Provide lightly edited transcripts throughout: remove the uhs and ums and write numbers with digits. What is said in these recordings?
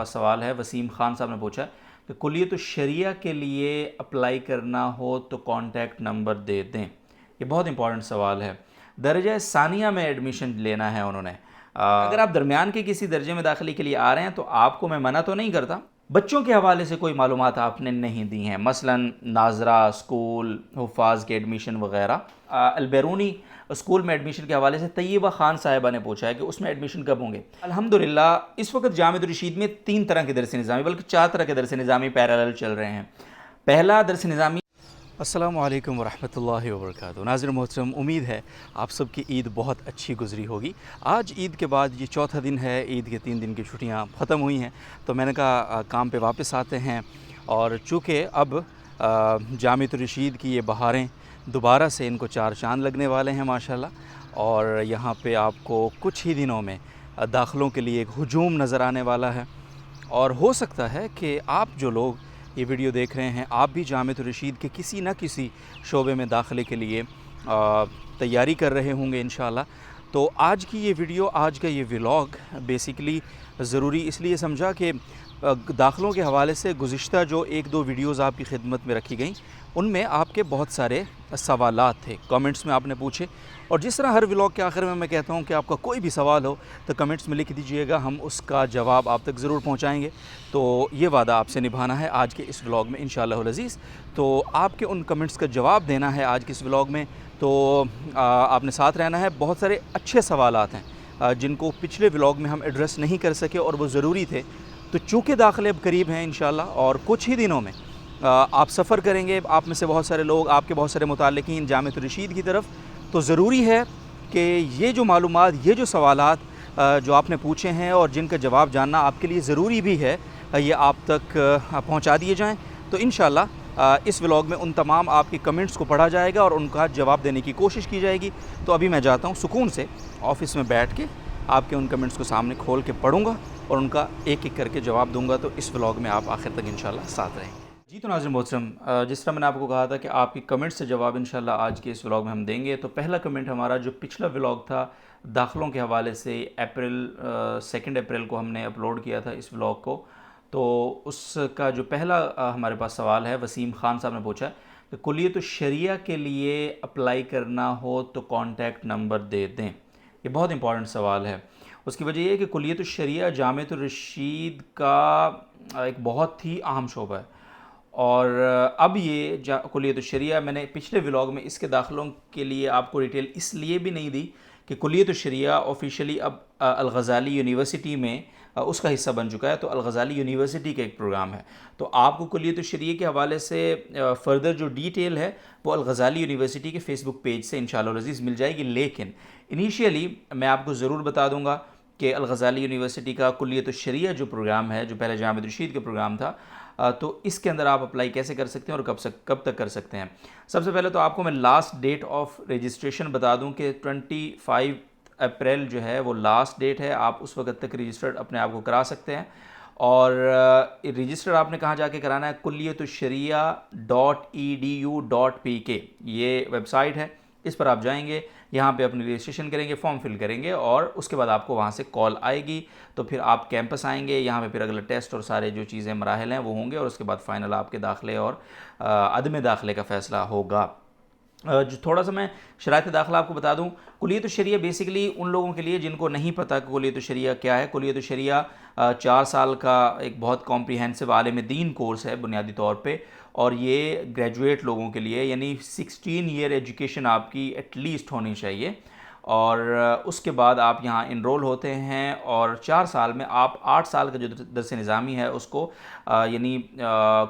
سوال ہے وسیم خان صاحب نے پوچھا کہ کلیت الشریعہ کے لیے اپلائی کرنا ہو تو کانٹیکٹ نمبر دے دیں. یہ بہت امپورٹنٹ سوال ہے. درجہ ثانیہ میں ایڈمیشن لینا ہے انہوں نے. اگر آپ درمیان کے کسی درجے میں داخلے کے لیے آ رہے ہیں تو آپ کو میں منع تو نہیں کرتا. بچوں کے حوالے سے کوئی معلومات آپ نے نہیں دی ہیں، مثلا ناظرہ اسکول، حفاظ کے ایڈمیشن وغیرہ. البیرونی اسکول میں ایڈمیشن کے حوالے سے طیبہ خان صاحبہ نے پوچھا ہے کہ اس میں ایڈمیشن کب ہوں گے. الحمدللہ اس وقت جامعۃ الرشید میں 3 طرح کے درس نظامی بلکہ 4 طرح کے درس نظامی پیرالل چل رہے ہیں. پہلا درس نظامی. السلام علیکم ورحمۃ اللہ وبرکاتہ. ناظرین محترم، امید ہے آپ سب کی عید بہت اچھی گزری ہوگی. آج عید کے بعد یہ چوتھا دن ہے، عید کے 3 دن کی چھٹیاں ختم ہوئی ہیں، تو میں نے کہا کام پہ واپس آتے ہیں. اور چونکہ اب جامعۃ الرشید کی یہ بہاریں دوبارہ سے ان کو 4 چاند لگنے والے ہیں ماشاءاللہ، اور یہاں پہ آپ کو کچھ ہی دنوں میں داخلوں کے لیے ایک ہجوم نظر آنے والا ہے. اور ہو سکتا ہے کہ آپ جو لوگ یہ ویڈیو دیکھ رہے ہیں آپ بھی جامعۃ الرشید کے کسی نہ کسی شعبے میں داخلے کے لیے تیاری کر رہے ہوں گے انشاءاللہ. تو آج کی یہ ویڈیو، آج کا یہ ولاگ بیسیکلی ضروری اس لیے سمجھا کہ داخلوں کے حوالے سے گزشتہ جو 1-2 ویڈیوز آپ کی خدمت میں رکھی گئیں ان میں آپ کے بہت سارے سوالات تھے، کمنٹس میں آپ نے پوچھے. اور جس طرح ہر ولاگ کے آخر میں کہتا ہوں کہ آپ کا کوئی بھی سوال ہو تو کمنٹس میں لکھ دیجئے گا، ہم اس کا جواب آپ تک ضرور پہنچائیں گے. تو یہ وعدہ آپ سے نبھانا ہے آج کے اس ولاگ میں انشاءاللہ العزیز. تو آپ کے ان کمنٹس کا جواب دینا ہے آج کے اس ولاگ میں. تو آپ نے ساتھ رہنا ہے. بہت سارے اچھے سوالات ہیں جن کو پچھلے ولاگ میں ہم ایڈریس نہیں کر سکے اور وہ ضروری تھے. تو چونکہ داخلے اب قریب ہیں انشاءاللہ اور کچھ ہی دنوں میں آپ سفر کریں گے، آپ میں سے بہت سارے لوگ، آپ کے بہت سارے متعلقین جامعۃ الرشید کی طرف، تو ضروری ہے کہ یہ جو معلومات، یہ جو سوالات جو آپ نے پوچھے ہیں اور جن کا جواب جاننا آپ کے لیے ضروری بھی ہے، یہ آپ تک پہنچا دیے جائیں. تو انشاءاللہ اس ولاگ میں ان تمام آپ کے کمنٹس کو پڑھا جائے گا اور ان کا جواب دینے کی کوشش کی جائے گی. تو ابھی میں جاتا ہوں سکون سے آفس میں بیٹھ کے آپ کے ان کمنٹس کو سامنے کھول کے پڑھوں گا اور ان کا ایک ایک کر کے جواب دوں گا. تو اس ولاگ میں آپ آخر تک انشاءاللہ ساتھ رہیں گے. جی تو ناظرین محترم، جس طرح میں نے آپ کو کہا تھا کہ آپ کی کمنٹ سے جواب انشاءاللہ آج کے اس ولاگ میں ہم دیں گے. تو پہلا کمنٹ ہمارا جو پچھلا ولاگ تھا داخلوں کے حوالے سے 2 اپریل کو ہم نے اپلوڈ کیا تھا اس ولاگ کو. تو اس کا جو پہلا ہمارے پاس سوال ہے وسیم خان صاحب نے پوچھا کہ کلیت الشریعہ کے لیے اپلائی کرنا ہو تو کانٹیکٹ نمبر دے دیں. یہ بہت امپورٹنٹ سوال ہے. اس کی وجہ یہ ہے کہ کلیت الشریعہ جامعۃ الرشید کا ایک بہت ہی اہم شعبہ ہے. اور اب یہ کلیت الشریعہ، میں نے پچھلے ولاگ میں اس کے داخلوں کے لیے آپ کو ڈیٹیل اس لیے بھی نہیں دی کہ کلیت الشریعہ آفیشلی اب الغزالی یونیورسٹی میں اس کا حصہ بن چکا ہے. تو الغزالی یونیورسٹی کا ایک پروگرام ہے. تو آپ کو کلیت الشریعہ کے حوالے سے فردر جو ڈیٹیل ہے وہ الغزالی یونیورسٹی کے فیس بک پیج سے انشاءاللہ العزیز مل جائے گی. لیکن انیشیلی میں آپ کو ضرور بتا دوں گا کہ الغزالی یونیورسٹی کا کلیت الشریعہ جو پروگرام ہے، جو پہلے جامعۃ الرشید کا پروگرام تھا، تو اس کے اندر آپ اپلائی کیسے کر سکتے ہیں اور کب تک کر سکتے ہیں. سب سے پہلے تو آپ کو میں لاسٹ ڈیٹ آف رجسٹریشن بتا دوں کہ 25 اپریل جو ہے وہ لاسٹ ڈیٹ ہے. آپ اس وقت تک رجسٹرڈ اپنے آپ کو کرا سکتے ہیں. اور رجسٹر آپ نے کہاں جا کے کرانا ہے؟ kulliyatushariya.edu.pk یہ ویب سائٹ ہے. اس پر آپ جائیں گے، یہاں پہ اپنی رجسٹریشن کریں گے، فارم فل کریں گے اور اس کے بعد آپ کو وہاں سے کال آئے گی. تو پھر آپ کیمپس آئیں گے، یہاں پہ پھر اگلا ٹیسٹ اور سارے جو چیزیں مراحل ہیں وہ ہوں گے اور اس کے بعد فائنل آپ کے داخلے اور عدم داخلے کا فیصلہ ہوگا. جو تھوڑا سا میں شرائط داخلہ آپ کو بتا دوں. کلیت الشریعہ بیسیکلی ان لوگوں کے لیے جن کو نہیں پتہ کہ کلیت الشریعہ کیا ہے. کلیت الشریعہ 4 سال کا ایک بہت کمپریہنسو عالم دین کورس ہے بنیادی طور پہ، اور یہ گریجویٹ لوگوں کے لیے، یعنی 16 ایئر ایجوکیشن آپ کی ایٹ لیسٹ ہونی چاہیے. اور اس کے بعد آپ یہاں انرول ہوتے ہیں اور 4 سال میں آپ 8 سال کا جو درس نظامی ہے اس کو یعنی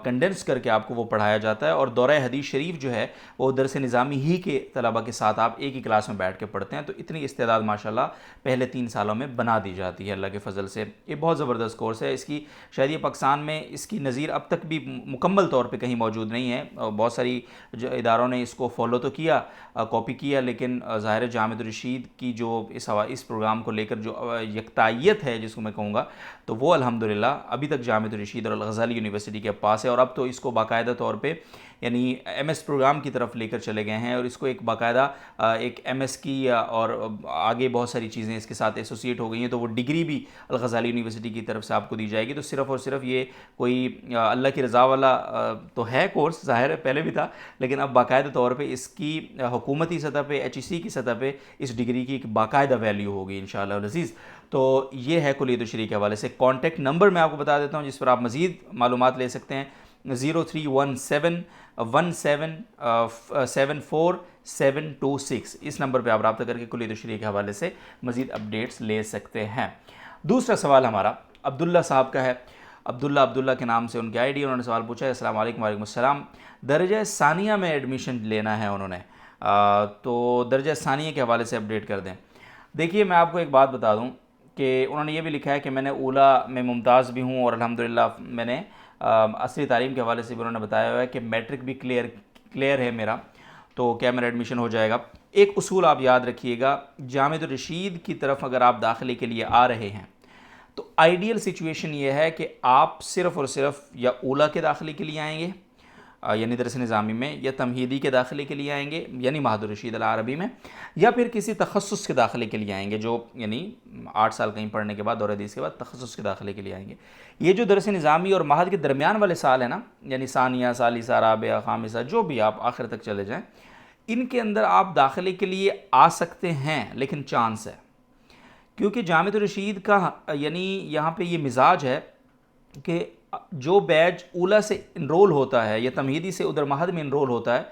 کنڈنس کر کے آپ کو وہ پڑھایا جاتا ہے. اور دورہ حدیث شریف جو ہے وہ درس نظامی ہی کے طلبہ کے ساتھ آپ ایک ہی کلاس میں بیٹھ کے پڑھتے ہیں. تو اتنی استعداد ماشاءاللہ پہلے 3 سالوں میں بنا دی جاتی ہے اللہ کے فضل سے. یہ بہت زبردست کورس ہے. اس کی شاید یہ پاکستان میں اس کی نظیر اب تک بھی مکمل طور پہ کہیں موجود نہیں ہے. بہت ساری جو اداروں نے اس کو فالو تو کیا، کاپی کیا، لیکن ظاہر جامعۃ الرشید کی جو اس پروگرام کو لے کر جو یکتائیت ہے جس کو میں کہوں گا، تو وہ الحمدللہ ابھی تک جامعۃ الرشید اور الغزالی یونیورسٹی کے پاس ہے. اور اب تو اس کو باقاعدہ طور پہ یعنی ایم ایس پروگرام کی طرف لے کر چلے گئے ہیں، اور اس کو ایک باقاعدہ ایک ایم ایس کی اور آگے بہت ساری چیزیں اس کے ساتھ ایسوسیٹ ہو گئی ہیں، تو وہ ڈگری بھی الغزالی یونیورسٹی کی طرف سے آپ کو دی جائے گی۔ تو صرف اور صرف یہ کوئی اللہ کی رضا والا تو ہے کورس، ظاہر ہے پہلے بھی تھا، لیکن اب باقاعدہ طور پہ اس کی حکومتی سطح پہ ایچ ای سی کی سطح پہ اس ڈگری کی ایک باقاعدہ ویلیو ہوگی انشاءاللہ العزیز۔ تو یہ ہے کلیت الشریعہ کے حوالے سے۔ کانٹیکٹ نمبر میں آپ کو بتا دیتا ہوں جس پر آپ مزید معلومات لے سکتے ہیں، 0317174726، اس نمبر پہ آپ رابطہ کر کے کلیت الشریعہ کے حوالے سے مزید اپڈیٹس لے سکتے ہیں۔ دوسرا سوال ہمارا عبداللہ صاحب کا ہے، عبداللہ کے نام سے ان کی آئی ڈی، انہوں نے سوال پوچھا ہے۔ السلام علیکم۔ وعلیکم السلام۔ درجہ ثانیہ میں ایڈمیشن لینا ہے انہوں نے، تو درجہ ثانیہ کے حوالے سے اپڈیٹ کر دیں۔ دیکھیے میں آپ کو ایک بات بتا دوں کہ انہوں نے یہ بھی لکھا ہے کہ میں نے اولا میں ممتاز بھی ہوں، اور الحمدللہ میں نے عصری تعلیم کے حوالے سے بھی انہوں نے بتایا ہوا ہے کہ میٹرک بھی کلیئر ہے میرا، تو کیا میرا ایڈمیشن ہو جائے گا۔ ایک اصول آپ یاد رکھیے گا، جامعۃ الرشید کی طرف اگر آپ داخلے کے لیے آ رہے ہیں تو آئیڈیل سچویشن یہ ہے کہ آپ صرف اور صرف یا اولا کے داخلے کے لیے آئیں گے، یعنی درس نظامی میں، یا تمہیدی کے داخلے کے لیے آئیں گے یعنی معہد الرشید العربی میں، یا پھر کسی تخصص کے داخلے کے لیے آئیں گے، جو یعنی 8 سال کہیں پڑھنے کے بعد دور حدیث کے بعد تخصص کے داخلے کے لیے آئیں گے۔ یہ جو درس نظامی اور معہد کے درمیان والے سال ہیں نا، یعنی ثانیہ، ثالثہ، رابعہ، خامسہ، جو بھی آپ آخر تک چلے جائیں، ان کے اندر آپ داخلے کے لیے آ سکتے ہیں، لیکن چانس ہے، کیونکہ جامعۃ الرشید کا یعنی یہاں پہ یہ مزاج ہے کہ جو بیچ اولا سے انرول ہوتا ہے یا تمہیدی سے ادھر معہد میں انرول ہوتا ہے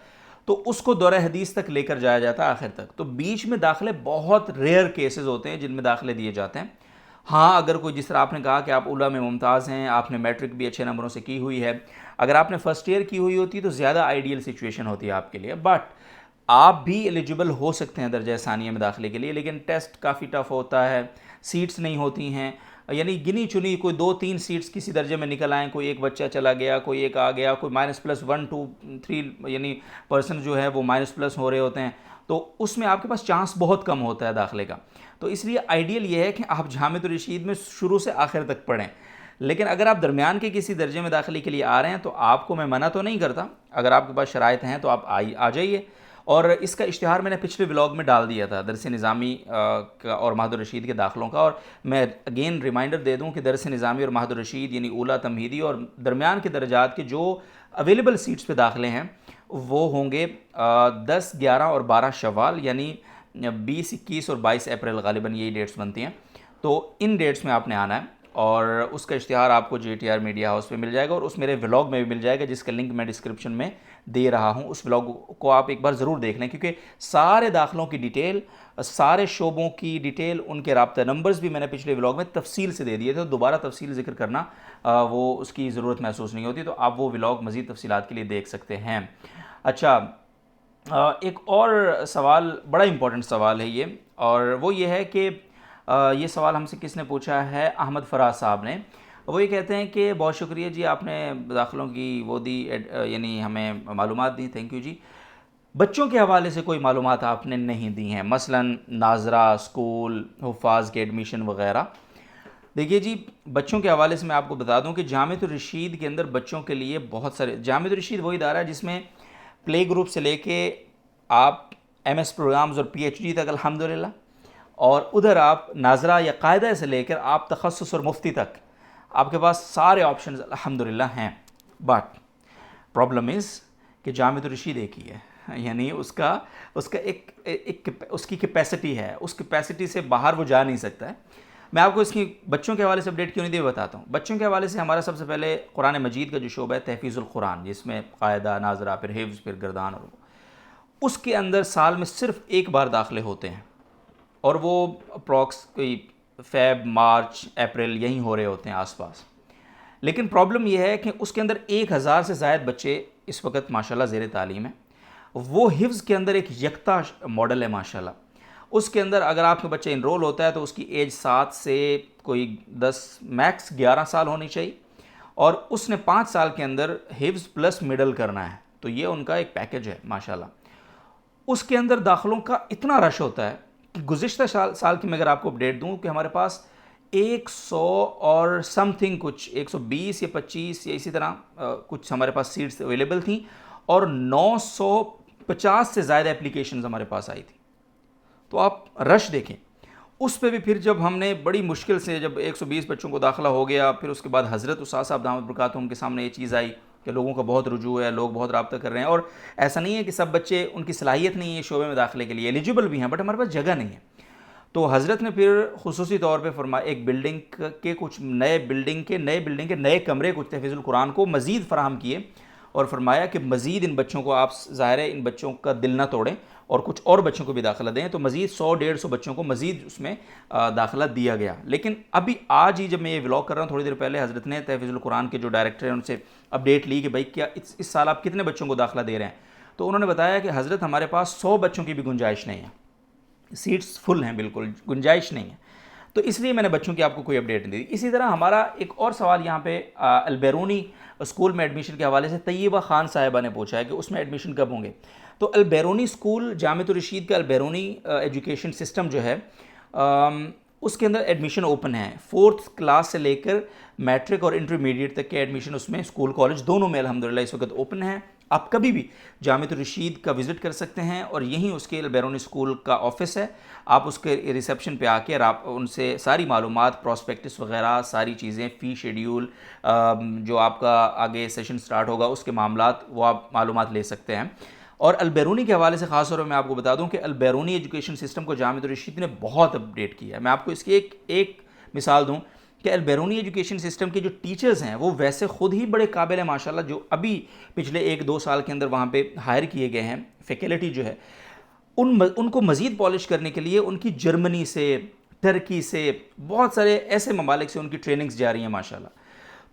تو اس کو دورہ حدیث تک لے کر جایا جاتا ہے آخر تک، تو بیچ میں داخلے بہت ریئر کیسز ہوتے ہیں جن میں داخلے دیے جاتے ہیں۔ ہاں اگر کوئی، جس طرح آپ نے کہا کہ آپ اولا میں ممتاز ہیں، آپ نے میٹرک بھی اچھے نمبروں سے کی ہوئی ہے، اگر آپ نے فرسٹ ایئر کی ہوئی ہوتی تو زیادہ آئیڈیل سچویشن ہوتی ہے آپ کے لیے، بٹ آپ بھی ایلیجیبل ہو سکتے ہیں درجہ ثانیہ میں داخلے کے لیے، لیکن ٹیسٹ کافی ٹف ہوتا ہے، سیٹس نہیں ہوتی ہیں، یعنی گنی چنی کوئی 2-3 سیٹس کسی درجے میں نکل آئیں، کوئی ایک بچہ چلا گیا، کوئی ایک آ گیا، کوئی -+1 2 3 یعنی پرسن جو ہے وہ -+ ہو رہے ہوتے ہیں، تو اس میں آپ کے پاس چانس بہت کم ہوتا ہے داخلے کا۔ تو اس لیے آئیڈیل یہ ہے کہ آپ جامعۃ الرشید میں شروع سے آخر تک پڑھیں، لیکن اگر آپ درمیان کے کسی درجے میں داخلے کے لیے آ رہے ہیں تو آپ کو میں منع تو نہیں کرتا، اگر آپ کے پاس شرائط ہیں تو آپ آ جائیے۔ اور اس کا اشتہار میں نے پچھلے ولاگ میں ڈال دیا تھا درس نظامی اور معہد الرشید کے داخلوں کا، اور میں اگین ریمائنڈر دے دوں کہ درس نظامی اور معہد الرشید یعنی اولا، تمہیدی اور درمیان کے درجات کے جو اویلیبل سیٹس پہ داخلے ہیں وہ ہوں گے 10، 11 اور 12 شوال، یعنی 20، 21 اور 22 اپریل، غالباً یہی ڈیٹس بنتی ہیں، تو ان ڈیٹس میں آپ نے آنا ہے، اور اس کا اشتہار آپ کو JTR میڈیا ہاؤس پہ مل جائے گا، اور اس میرے ولاگ میں بھی مل جائے گا جس کا لنک میں ڈسکرپشن میں دے رہا ہوں۔ اس ولاگ کو آپ ایک بار ضرور دیکھ لیں، کیونکہ سارے داخلوں کی ڈیٹیل، سارے شعبوں کی ڈیٹیل، ان کے رابطہ نمبرز بھی میں نے پچھلے ولاگ میں تفصیل سے دے دیے تھے، دوبارہ تفصیل ذکر کرنا وہ اس کی ضرورت محسوس نہیں ہوتی، تو آپ وہ ولاگ مزید تفصیلات کے لیے دیکھ سکتے ہیں۔ اچھا، ایک اور سوال، بڑا امپورٹنٹ سوال ہے یہ، اور وہ یہ ہے کہ یہ سوال ہم سے کس نے پوچھا ہے، احمد فراز صاحب نے۔ وہ یہ کہتے ہیں کہ بہت شکریہ جی، آپ نے داخلوں کی وہ دی، یعنی ہمیں معلومات دی، تھینک یو جی۔ بچوں کے حوالے سے کوئی معلومات آپ نے نہیں دی ہیں، مثلا ناظرہ، اسکول، حفاظ کے ایڈمیشن وغیرہ۔ دیکھیے جی، بچوں کے حوالے سے میں آپ کو بتا دوں کہ جامعۃ الرشید کے اندر بچوں کے لیے بہت سارے، جامعۃ الرشید وہ ادارہ ہے جس میں پلے گروپ سے لے کے آپ MS پروگرامز اور PhD تک الحمدللہ، اور ادھر آپ ناظرہ یا قاعدہ سے لے کر آپ تخصص اور مفتی تک آپ کے پاس سارے آپشنز الحمدللہ ہیں، بٹ پرابلم از کہ جامعۃ الرشید ایک ہی ہے، یعنی اس کا ایک اس کی کیپیسٹی ہے، اس کیپیسٹی سے باہر وہ جا نہیں سکتا ہے۔ میں آپ کو اس کی بچوں کے حوالے سے اپڈیٹ کیوں نہیں دے بتاتا ہوں۔ بچوں کے حوالے سے ہمارا سب سے پہلے قرآن مجید کا جو شعبہ ہے تحفیظ القرآن، جس میں قاعدہ، ناظرہ، پھر حفظ، پھر گردان، اور اس کے اندر سال میں صرف ایک بار داخلے ہوتے ہیں، اور وہ اپروکس کوئی فیب، مارچ، اپریل یہیں ہو رہے ہوتے ہیں آس پاس۔ لیکن پرابلم یہ ہے کہ اس کے اندر 1000 سے زائد بچے اس وقت ماشاءاللہ زیر تعلیم ہیں۔ وہ حفظ کے اندر ایک یکتا ماڈل ہے ماشاءاللہ، اس کے اندر اگر آپ کا بچہ انرول ہوتا ہے تو اس کی ایج 7 سے کوئی 10 میکس 11 سال ہونی چاہیے، اور اس نے 5 سال کے اندر حفظ پلس مڈل کرنا ہے، تو یہ ان کا ایک پیکج ہے ماشاءاللہ۔ اس کے اندر داخلوں کا اتنا رش ہوتا ہے کہ گزشتہ سال کی میں اگر آپ کو اپڈیٹ دوں کہ ہمارے پاس 100 اور سم تھنگ کچھ 120 یا 25 یا اسی طرح کچھ ہمارے پاس سیٹس اویلیبل تھیں، اور 950 سے زائد اپلیکیشنز ہمارے پاس آئی تھی. تو آپ رش دیکھیں. اس پہ بھی پھر جب ہم نے بڑی مشکل سے جب 120 بچوں کو داخلہ ہو گیا, پھر اس کے بعد حضرت استاد صاحب دامت برکاتہم کے سامنے یہ چیز آئی کہ لوگوں کا بہت رجوع ہے, لوگ بہت رابطہ کر رہے ہیں, اور ایسا نہیں ہے کہ سب بچے ان کی صلاحیت نہیں ہے شعبے میں داخلے کے لیے, ایلیجیبل بھی ہیں بٹ ہمارے پاس جگہ نہیں ہے. تو حضرت نے پھر خصوصی طور پہ فرمایا ایک بلڈنگ کے کچھ نئے کمرے کچھ تحفیظ القرآن کو مزید فراہم کیے, اور فرمایا کہ مزید ان بچوں کو آپ ظاہر ہے ان بچوں کا دل نہ توڑیں اور کچھ اور بچوں کو بھی داخلہ دیں. تو مزید 100-150 بچوں کو مزید اس میں داخلہ دیا گیا. لیکن ابھی آج ہی جب میں یہ ولاگ کر رہا ہوں, تھوڑی دیر پہلے حضرت نے تحفیظ القرآن کے جو ڈائریکٹر ہیں ان سے اپڈیٹ لی کہ بھائی کیا اس سال آپ کتنے بچوں کو داخلہ دے رہے ہیں. تو انہوں نے بتایا کہ حضرت ہمارے پاس 100 بچوں کی بھی گنجائش نہیں ہے, سیٹس فل ہیں, بالکل گنجائش نہیں ہے. تو اس لیے میں نے بچوں کی آپ کو کوئی اپڈیٹ نہیں دی. اسی طرح ہمارا ایک اور سوال یہاں پہ البیرونی اسکول میں ایڈمیشن کے حوالے سے طیبہ خان صاحبہ نے پوچھا ہے کہ اس میں ایڈمیشن کب ہوں گے. تو البیرونی اسکول جامعۃ الرشید کا البیرونی ایجوکیشن سسٹم جو ہے اس کے اندر ایڈمیشن اوپن ہے. 4th کلاس سے لے کر میٹرک اور انٹرمیڈیٹ تک کے ایڈمیشن اس میں اسکول کالج دونوں میں الحمدللہ اس وقت اوپن ہے. آپ کبھی بھی جامعۃ الرشید کا وزٹ کر سکتے ہیں, اور یہیں اس کے البیرونی اسکول کا آفس ہے. آپ اس کے ریسیپشن پہ آ کے ان سے ساری معلومات, پراسپیکٹس وغیرہ ساری چیزیں, فی شیڈیول, جو آپ کا آگے سیشن سٹارٹ ہوگا اس کے معاملات, وہ آپ معلومات لے سکتے ہیں. اور البیرونی کے حوالے سے خاص طور پر میں آپ کو بتا دوں کہ البیرونی ایجوکیشن سسٹم کو جامعۃ الرشید نے بہت اپڈیٹ کیا ہے. میں آپ کو اس کی ایک مثال دوں کہ البیرونی ایجوکیشن سسٹم کے جو ٹیچرز ہیں وہ ویسے خود ہی بڑے قابل ہیں ماشاءاللہ, جو ابھی پچھلے 1-2 سال کے اندر وہاں پہ ہائر کیے گئے ہیں. فیکلٹی جو ہے ان کو مزید پالش کرنے کے لیے ان کی جرمنی سے, ٹرکی سے, بہت سارے ایسے ممالک سے ان کی ٹریننگز جاری ہیں ماشاءاللہ.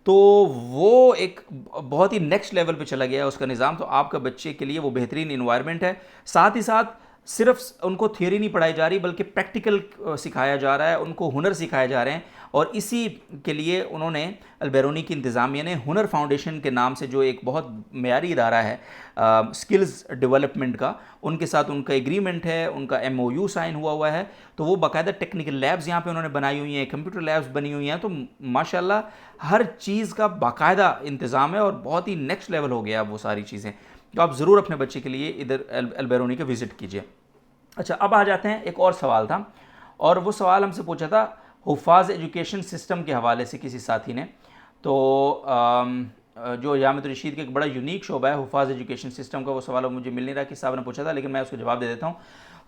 تو وہ ایک بہت ہی نیکسٹ لیول پہ چلا گیا ہے اس کا نظام. تو آپ کا بچے کے لیے وہ بہترین انوائرمنٹ ہے. ساتھ ہی ساتھ صرف ان کو تھیوری نہیں پڑھائی جا رہی بلکہ پریکٹیکل سکھایا جا رہا ہے, ان کو ہنر سکھائے جا رہے ہیں. اور اسی کے لیے انہوں نے البیرونی کی انتظامیہ نے ہنر فاؤنڈیشن کے نام سے جو ایک بہت معیاری ادارہ ہے سکلز ڈیولپمنٹ کا, ان کے ساتھ ان کا ایگریمنٹ ہے, ان کا MOU سائن ہوا ہے. تو وہ باقاعدہ ٹیکنیکل لیبز یہاں پہ انہوں نے بنائی ہوئی ہیں, کمپیوٹر لیبز بنی ہوئی ہیں. تو ماشاءاللہ ہر چیز کا باقاعدہ انتظام ہے اور بہت ہی نیکسٹ لیول ہو گیا وہ ساری چیزیں. تو آپ ضرور اپنے بچے کے لیے ادھر البیرونی کا وزٹ کیجیے. اچھا, اب آ جاتے ہیں, ایک اور سوال تھا, اور وہ سوال ہم سے پوچھا تھا حفاظ ایجوکیشن سسٹم کے حوالے سے کسی ساتھی نے. تو جو جامعۃ الرشید کا ایک بڑا یونیک شعبہ ہے حفاظ ایجوکیشن سسٹم کا, وہ سوال مجھے مل نہیں رہا کس صاحب نے پوچھا تھا, لیکن میں اس کو جواب دے دیتا ہوں.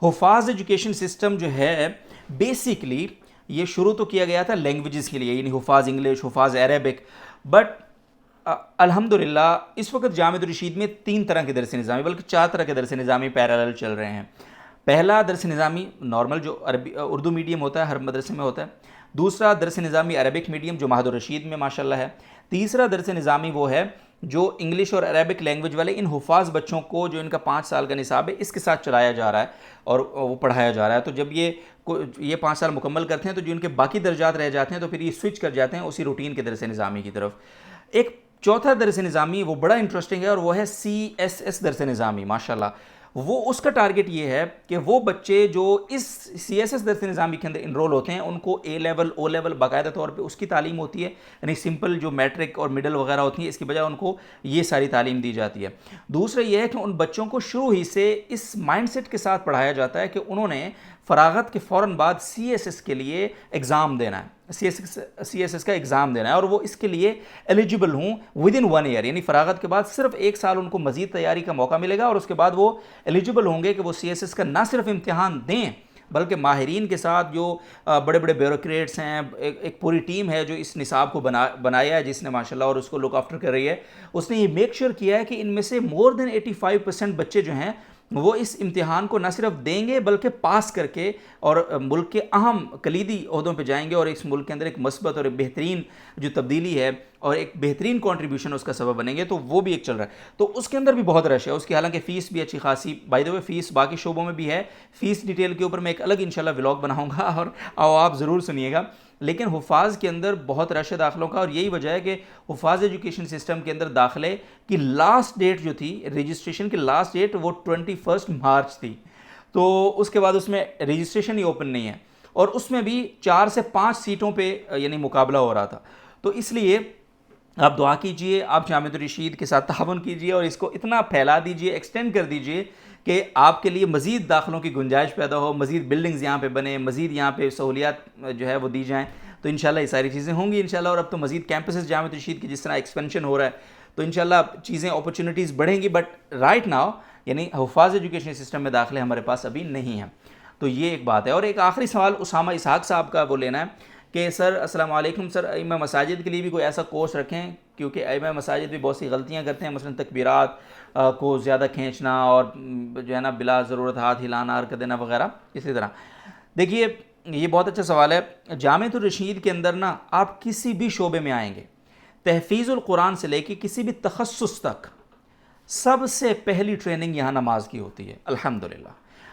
حفاظ ایجوکیشن سسٹم جو ہے بیسکلی یہ شروع تو کیا گیا تھا لینگویجز کے لیے, یعنی حفاظ انگلش, حفاظ عربک, بٹ الحمدللہ اس وقت جامعۃ الرشید میں 3 طرح کے درس نظامی بلکہ 4 طرح کے درس نظامی پیرالل چل رہے ہیں. پہلا درس نظامی نارمل جو اردو میڈیم ہوتا ہے, ہر مدرسے میں ہوتا ہے. دوسرا درس نظامی عربک میڈیم جو معہد الرشید میں ماشاءاللہ ہے. تیسرا درس نظامی وہ ہے جو انگلش اور عربک لینگویج والے ان حفاظ بچوں کو جو ان کا 5 سال کا نصاب ہے اس کے ساتھ چلایا جا رہا ہے اور وہ پڑھایا جا رہا ہے. تو جب یہ 5 سال مکمل کرتے ہیں تو جو ان کے باقی درجات رہ جاتے ہیں تو پھر یہ سوئچ کر جاتے ہیں اسی روٹین کے درس نظامی کی طرف. ایک چوتھا درس نظامی وہ بڑا انٹرسٹنگ ہے اور وہ ہے CSS درس نظامی ماشاءاللہ. وہ اس کا ٹارگٹ یہ ہے کہ وہ بچے جو اس CSS درس نظامی کے اندر انرول ہوتے ہیں ان کو A لیول O لیول باقاعدہ طور پہ اس کی تعلیم ہوتی ہے, یعنی سمپل جو میٹرک اور مڈل وغیرہ ہوتی ہیں اس کی بجائے ان کو یہ ساری تعلیم دی جاتی ہے. دوسرا یہ ہے کہ ان بچوں کو شروع ہی سے اس مائنڈ سیٹ کے ساتھ پڑھایا جاتا ہے کہ انہوں نے فراغت کے فوراً بعد CSS کے لیے ایگزام دینا ہے, CSS کا ایگزام دینا ہے, اور وہ اس کے لیے ایلیجیبل ہوں ود ان 1 ایئر, یعنی فراغت کے بعد صرف 1 سال ان کو مزید تیاری کا موقع ملے گا اور اس کے بعد وہ ایلیجیبل ہوں گے کہ وہ CSS کا نہ صرف امتحان دیں بلکہ ماہرین کے ساتھ جو بڑے بڑے بیوروکریٹس ہیں, ایک پوری ٹیم ہے جو اس نصاب کو بنایا ہے جس نے ماشاءاللہ اور اس کو لک آفٹر کر رہی ہے, اس نے یہ میک شیور کیا ہے کہ ان میں سے مور دین 85% بچے جو ہیں وہ اس امتحان کو نہ صرف دیں گے بلکہ پاس کر کے اور ملک کے اہم کلیدی عہدوں پہ جائیں گے اور اس ملک کے اندر ایک مثبت اور ایک بہترین جو تبدیلی ہے اور ایک بہترین کنٹریبیوشن اس کا سبب بنیں گے. تو وہ بھی ایک چل رہا ہے. تو اس کے اندر بھی بہت رش ہے, اس کی حالانکہ فیس بھی اچھی خاصی, بائی دا وے فیس باقی شعبوں میں بھی ہے, فیس ڈیٹیل کے اوپر میں ایک الگ انشاءاللہ ولاگ بناؤں گا اور آپ ضرور سنیے گا. لیکن حفاظ کے اندر بہت رش ہے داخلوں کا, اور یہی وجہ ہے کہ حفاظ ایجوکیشن سسٹم کے اندر داخلے کی لاسٹ ڈیٹ جو تھی, رجسٹریشن کی لاسٹ ڈیٹ وہ 21 مارچ تھی. تو اس کے بعد اس میں رجسٹریشن ہی اوپن نہیں ہے, اور اس میں بھی 4 سے 5 سیٹوں پہ یعنی مقابلہ ہو رہا تھا. تو اس لیے آپ دعا کیجئے، آپ جامعۃ الرشید کے ساتھ تعاون کیجئے اور اس کو اتنا پھیلا دیجئے، ایکسٹینڈ کر دیجئے کہ آپ کے لیے مزید داخلوں کی گنجائش پیدا ہو، مزید بلڈنگز یہاں پہ بنے، مزید یہاں پہ سہولیات جو ہے وہ دی جائیں، تو انشاءاللہ یہ ساری چیزیں ہوں گی انشاءاللہ. اور اب تو مزید کیمپسز جامعۃ الرشید کی جس طرح ایکسپینشن ہو رہا ہے تو انشاءاللہ چیزیں اپرچونیٹیز بڑھیں گی. بٹ رائٹ ناؤ یعنی حفاظ ایجوکیشن سسٹم میں داخلے ہمارے پاس ابھی نہیں ہیں. تو یہ ایک بات ہے. اور ایک آخری سوال اسامہ اسحاق صاحب کا وہ لینا ہے کہ سر السلام علیکم سر، ائمہ مساجد کے لیے بھی کوئی ایسا کورس رکھیں، کیونکہ ائمہ مساجد بھی بہت سی غلطیاں کرتے ہیں، مثلا تکبیرات کو زیادہ کھینچنا اور جو ہے نا بلا ضرورت ہاتھ ہلانا، حرکت دینا وغیرہ. اسی طرح دیکھیے یہ بہت اچھا سوال ہے. جامعۃ الرشید کے اندر نا آپ کسی بھی شعبے میں آئیں گے، تحفیظ القرآن سے لے کے کسی بھی تخصص تک، سب سے پہلی ٹریننگ یہاں نماز کی ہوتی ہے الحمدللہ.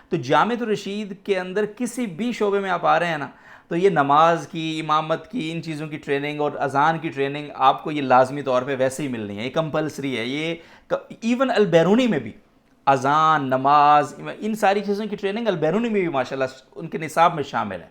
تو جامعۃ الرشید کے اندر کسی بھی شعبے میں آپ آ رہے ہیں نا تو یہ نماز کی، امامت کی، ان چیزوں کی ٹریننگ اور اذان کی ٹریننگ آپ کو یہ لازمی طور پہ ویسے ہی ملنی ہے، یہ کمپلسری ہے. یہ ایون البیرونی میں بھی اذان، نماز، ان ساری چیزوں کی ٹریننگ البیرونی میں بھی ماشاءاللہ ان کے نصاب میں شامل ہے.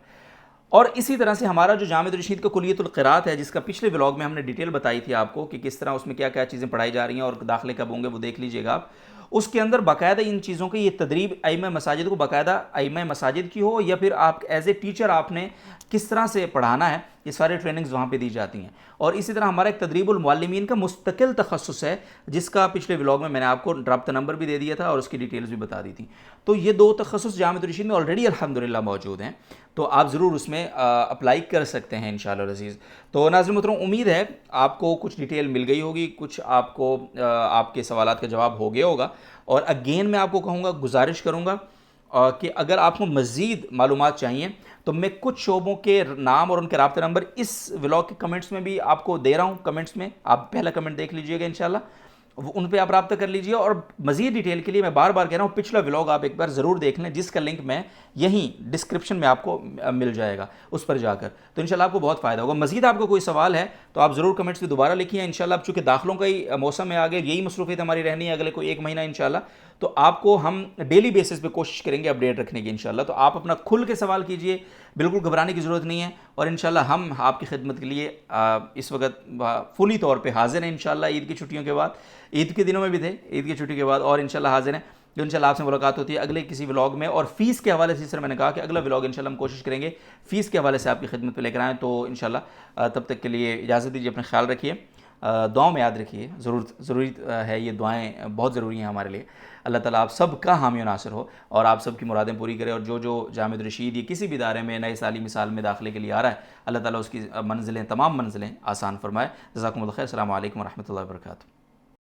اور اسی طرح سے ہمارا جو جامعۃ الرشید کا کلیۃ القراءت ہے، جس کا پچھلے ولاگ میں ہم نے ڈیٹیل بتائی تھی آپ کو کہ کس طرح اس میں کیا کیا چیزیں پڑھائی جا رہی ہیں اور داخلے کب ہوں گے، وہ دیکھ لیجئے گا آپ. اس کے اندر باقاعدہ ان چیزوں کی یہ تدریب ائمہ مساجد کو، باقاعدہ ائمہ مساجد کی ہو یا پھر آپ ایز اے ٹیچر آپ نے کس طرح سے پڑھانا ہے، یہ سارے ٹریننگز وہاں پہ دی جاتی ہیں. اور اسی طرح ہمارا ایک تدریب المعلمین کا مستقل تخصص ہے، جس کا پچھلے ولاگ میں نے آپ کو رابطہ نمبر بھی دے دیا تھا اور اس کی ڈیٹیلز بھی بتا دی تھی. تو یہ دو تخصص جامعۃ الرشید میں آلریڈی الحمدللہ موجود ہیں، تو آپ ضرور اس میں اپلائی کر سکتے ہیں انشاءاللہ العزیز. تو ناظرین محترم، امید ہے آپ کو کچھ ڈیٹیل مل گئی ہوگی، کچھ آپ کو آپ کے سوالات کا جواب ہو گیا ہوگا. اور اگین میں آپ کو کہوں گا، گزارش کروں گا کہ اگر آپ کو مزید معلومات چاہیے تو میں کچھ شعبوں کے نام اور ان کے رابطہ نمبر اس ولاگ کے کمنٹس میں بھی آپ کو دے رہا ہوں. کمنٹس میں آپ پہلا کمنٹ دیکھ لیجئے گا انشاءاللہ، ان پہ آپ رابطہ کر لیجئے. اور مزید ڈیٹیل کے لیے میں بار بار کہہ رہا ہوں، پچھلا ولاگ آپ ایک بار ضرور دیکھ لیں، جس کا لنک میں یہیں ڈسکرپشن میں آپ کو مل جائے گا، اس پر جا کر تو انشاءاللہ آپ کو بہت فائدہ ہوگا. مزید آپ کو کوئی سوال ہے تو آپ ضرور کمنٹس میں دوبارہ لکھیے. انشاءاللہ اب چونکہ داخلوں کا ہی موسم میں آگے یہی مصروفیت ہماری رہنی ہے اگلے کوئی ایک مہینہ انشاءاللہ، تو آپ کو ہم ڈیلی بیسس پہ کوشش کریں گے اپڈیٹ رکھنے کی انشاءاللہ. تو آپ اپنا کھل کے سوال کیجئے، بالکل گھبرانے کی ضرورت نہیں ہے. اور انشاءاللہ ہم آپ کی خدمت کے لیے اس وقت فلی طور پہ حاضر ہیں انشاءاللہ. عید کی چھٹیوں کے بعد، عید کے دنوں میں بھی تھے، عید کی چھٹی کے بعد، اور انشاءاللہ حاضر ہیں. جو انشاءاللہ آپ سے ملاقات ہوتی ہے اگلے کسی ولاگ میں. اور فیس کے حوالے سے، سر میں نے کہا کہ اگلا ولاگ انشاءاللہ ہم کوشش کریں گے فیس کے حوالے سے آپ کی خدمت پہ لے کر آئیں. تو انشاءاللہ تب تک کے لیے اجازت دیجیے، اپنا خیال رکھیے، دعاؤں میں یاد رکھیے. ضروری ہے، یہ دعائیں بہت ضروری ہیں ہمارے لیے. اللہ تعالیٰ آپ سب کا حامی و ناصر ہو اور آپ سب کی مرادیں پوری کرے. اور جو جامعۃ الرشید یا کسی بھی ادارے میں نئے سالی مثال میں داخلے کے لیے آ رہا ہے، اللہ تعالیٰ اس کی منزلیں، تمام منزلیں آسان فرمائے. جزاکم اللہ خیر. السلام علیکم ورحمۃ اللہ وبرکاتہ.